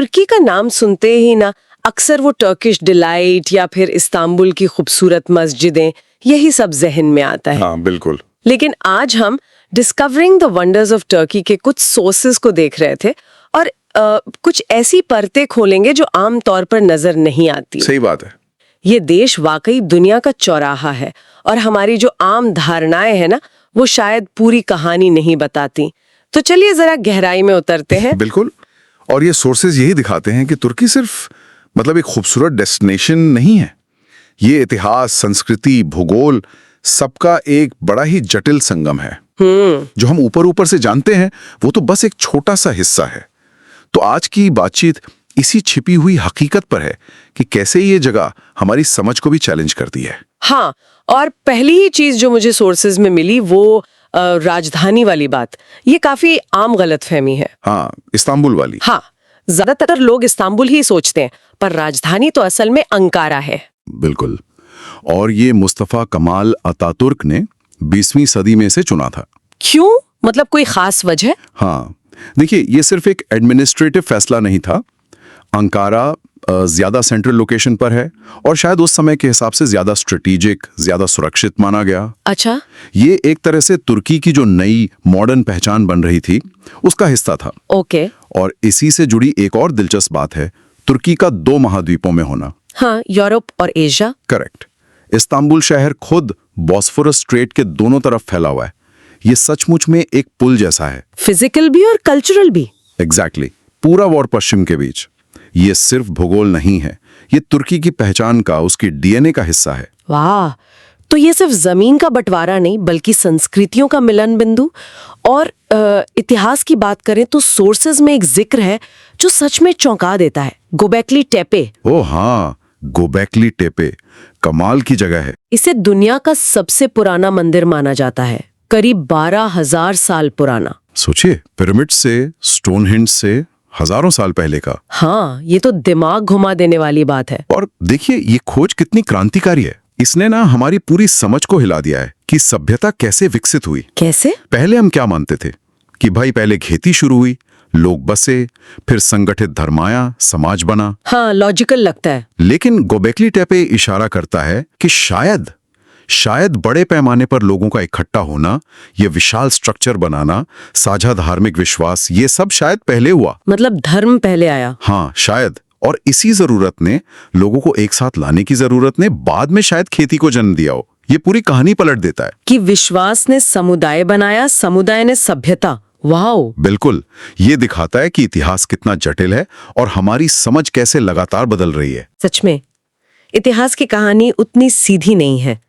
तुर्की का नाम सुनते ही ना अक्सर वो टर्किश डिलाइट या फिर इस्तांबुल की खूबसूरत मस्जिदें, यही सब जहन में आता है। हाँ बिल्कुल। लेकिन आज हम discovering the wonders of Turkey के कुछ सोर्सेज को देख रहे थे और कुछ ऐसी परतें खोलेंगे जो आमतौर पर नजर नहीं आती। सही बात है। ये देश वाकई दुनिया का चौराहा है और हमारी जो आम धारणाएं हैं ना, वो शायद पूरी कहानी नहीं बताती। तो चलिए जरा गहराई में उतरते हैं। बिल्कुल। और ये सोर्सेज यही दिखाते हैं कि तुर्की सिर्फ मतलब एक खूबसूरत डेस्टिनेशन नहीं है। ये इतिहास, संस्कृति, भूगोल सबका एक बड़ा ही जटिल संगम है। जो हम ऊपर ऊपर से जानते हैं वो तो बस एक छोटा सा हिस्सा है। तो आज की बातचीत इसी छिपी हुई हकीकत पर है कि कैसे ये जगह हमारी समझ को भी चैलेंज करती है। हाँ, और पहली ही चीज जो मुझे सोर्सेज में मिली वो राजधानी वाली बात। ये काफी आम गलतफहमी है। हाँ, इस्तांबुल वाली। हाँ, ज्यादातर लोग इस्तांबुल ही सोचते हैं, पर राजधानी तो असल में अंकारा है। बिल्कुल। और ये मुस्तफा कमाल अतातुर्क ने 20वीं सदी में से चुना था। क्यों? मतलब कोई खास वजह? हाँ, देखिए, ये सिर्फ एक एडमिनिस्ट्रेटिव फैसला नहीं था। अंकारा ज्यादा सेंट्रल लोकेशन पर है और शायद उस समय के हिसाब से ज्यादा स्ट्रेटेजिक, ज्यादा सुरक्षित माना गया। अच्छा। ये एक तरह से तुर्की की जो नई मॉडर्न पहचान बन रही थी उसका हिस्सा था। ओके। और इसी से जुड़ी एक और दिलचस्प बात है तुर्की का 2 महाद्वीपों में होना। हाँ, यूरोप और एशिया। करेक्ट। इस्तांबुल शहर खुद बॉस्फोरस स्ट्रेट के दोनों तरफ फैला हुआ है। ये सचमुच में एक पुल जैसा है। फिजिकल भी और कल्चरल भी। एग्जैक्टली। पूरब और पश्चिम के बीच। ये सिर्फ भूगोल नहीं है, ये तुर्की की पहचान का, उसकी डीएनए का हिस्सा है। वाह, तो ये सिर्फ जमीन का बंटवारा नहीं बल्कि संस्कृतियों का मिलन बिंदु। और इतिहास की बात करें तो सोर्सेज में एक जिक्र है जो सच में चौंका देता है, गोबेकली टेपे। ओ हाँ, गोबेकली टेपे कमाल की जगह है। इसे दुनिया का सबसे पुराना मंदिर माना जाता है, करीब 12,000 साल पुराना। सोचिए, पिरामिड से, स्टोनहेंज से हजारों साल पहले का। हाँ, ये तो दिमाग घुमा देने वाली बात है। और देखिए, ये खोज कितनी क्रांतिकारी है। इसने ना हमारी पूरी समझ को हिला दिया है कि सभ्यता कैसे विकसित हुई। कैसे? पहले हम क्या मानते थे कि भाई पहले खेती शुरू हुई, लोग बसे, फिर संगठित धर्म आया, समाज बना। हाँ, लॉजिकल लगता है। लेकिन गोबेकली टेपे इशारा करता है कि शायद बड़े पैमाने पर लोगों का इकट्ठा होना, ये विशाल स्ट्रक्चर बनाना, साझा धार्मिक विश्वास, ये सब शायद पहले हुआ। मतलब धर्म पहले आया। हाँ, शायद। और इसी जरूरत ने, लोगों को एक साथ लाने की जरूरत ने बाद में शायद खेती को जन्म दिया हो। ये पूरी कहानी पलट देता है कि विश्वास ने समुदाय बनाया, समुदाय ने सभ्यता। वाओ। बिल्कुल। ये दिखाता है कि इतिहास कितना जटिल है और हमारी समझ कैसे लगातार बदल रही है। सच में इतिहास की कहानी उतनी सीधी नहीं है।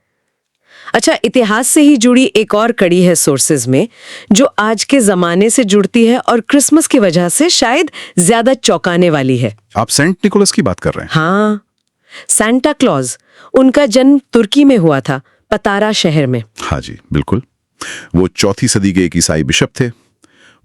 अच्छा, इतिहास से ही जुड़ी एक और कड़ी है सोर्सेज में जो आज के जमाने से जुड़ती है और क्रिसमस की वजह से शायद ज्यादा चौंकाने वाली है। आप सेंट निकोलस की बात कर रहे हैं? हाँ, सांता क्लॉज। उनका जन्म तुर्की में हुआ था, पतारा शहर में। हाँ जी, बिल्कुल। वो 4वीं सदी के एक ईसाई बिशप थे,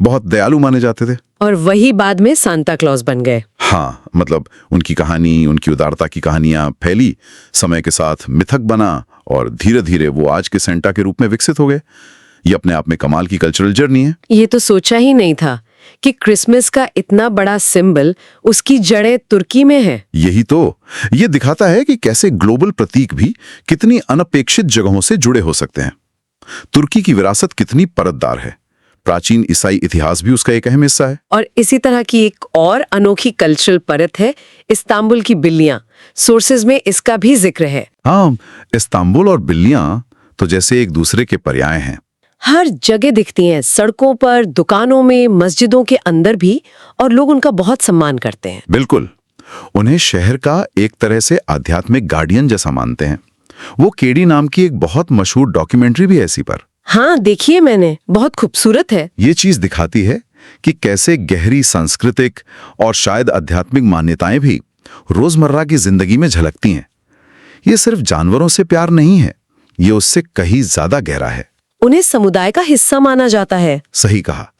बहुत दयालु माने जाते थे। और वही बाद में सांता क्लॉज बन गए। हाँ, मतलब उनकी कहानी, उनकी उदारता की कहानियां फैली, समय के साथ मिथक बना और धीरे धीरे वो आज के सेंटा के रूप में विकसित हो गए। ये अपने आप में कमाल की कल्चरल जर्नी है। ये तो सोचा ही नहीं था कि क्रिसमस का इतना बड़ा सिंबल, उसकी जड़ें तुर्की में है। यही तो ये दिखाता है कि कैसे ग्लोबल प्रतीक भी कितनी अनपेक्षित जगहों से जुड़े हो सकते हैं। तुर्की की विरासत कितनी परतदार है। प्राचीन ईसाई इतिहास भी उसका एक अहम हिस्सा है। और इसी तरह की एक और अनोखी कल्चरल परत है इस्तांबुल की बिल्लियां। सोर्सेज में इसका भी जिक्र है। हाँ, इस्तांबुल और बिल्लियां तो जैसे एक दूसरे के पर्याय हैं। हर जगह दिखती हैं, सड़कों पर, दुकानों में, मस्जिदों के अंदर भी, और लोग उनका बहुत सम्मान करते हैं। बिल्कुल। उन्हें शहर का एक तरह से आध्यात्मिक गार्डियन जैसा मानते हैं। वो केडी नाम की एक बहुत मशहूर डॉक्यूमेंट्री भी है इसी पर। हाँ, देखिए मैंने, बहुत खूबसूरत है। ये चीज दिखाती है कि कैसे गहरी सांस्कृतिक और शायद आध्यात्मिक मान्यताएं भी रोजमर्रा की जिंदगी में झलकती हैं। ये सिर्फ जानवरों से प्यार नहीं है, ये उससे कहीं ज्यादा गहरा है। उन्हें समुदाय का हिस्सा माना जाता है। सही कहा।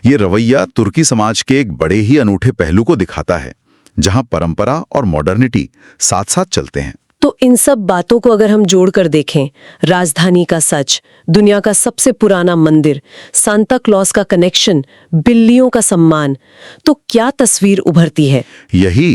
ये रवैया तुर्की समाज के एक बड़े ही अनूठे पहलू को दिखाता है, जहां परंपरा और मॉडर्निटी साथ साथ चलते हैं। तो इन सब बातों को अगर हम जोड़कर देखें, राजधानी का सच, दुनिया का सबसे पुराना मंदिर, सांता क्लॉज का कनेक्शन, बिल्लियों का सम्मान, तो क्या तस्वीर उभरती है? यही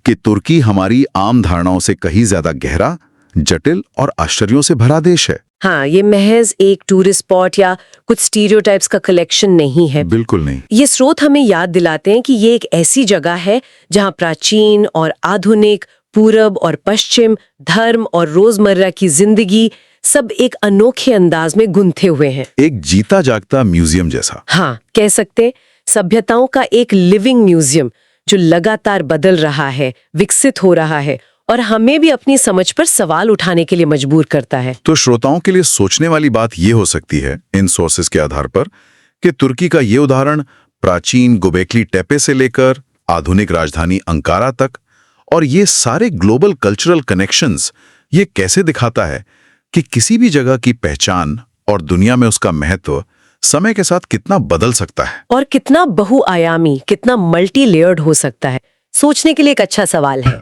कि तुर्की हमारी आम धारणाओं से कहीं ज्यादा गहरा, जटिल और आश्चर्यों से भरा देश है। हाँ, ये महज एक टूरिस्ट स्पॉट या कुछ स्टीरियोटाइप्स का कलेक्शन नहीं है। बिल्कुल नहीं। ये स्रोत हमें याद दिलाते हैं कि ये एक ऐसी जगह है जहाँ प्राचीन और आधुनिक, पूरब और पश्चिम, धर्म और रोजमर्रा की जिंदगी सब एक अनोखे अंदाज में गुंथे हुए हैं। एक जीता जागता म्यूजियम जैसा। हाँ, कह सकते सभ्यताओं का एक लिविंग म्यूजियम जो लगातार बदल रहा है, विकसित हो रहा है और हमें भी अपनी समझ पर सवाल उठाने के लिए मजबूर करता है। तो श्रोताओं के लिए सोचने वाली बात ये हो सकती है इन सोर्सेज के आधार पर कि तुर्की का ये उदाहरण प्राचीन गोबेकली टेपे से लेकर आधुनिक राजधानी अंकारा तक और ये सारे ग्लोबल कल्चरल कनेक्शंस ये कैसे दिखाता है कि किसी भी जगह की पहचान और दुनिया में उसका महत्व समय के साथ कितना बदल सकता है और कितना बहुआयामी, कितना मल्टी लेयर्ड हो सकता है। सोचने के लिए एक अच्छा सवाल है।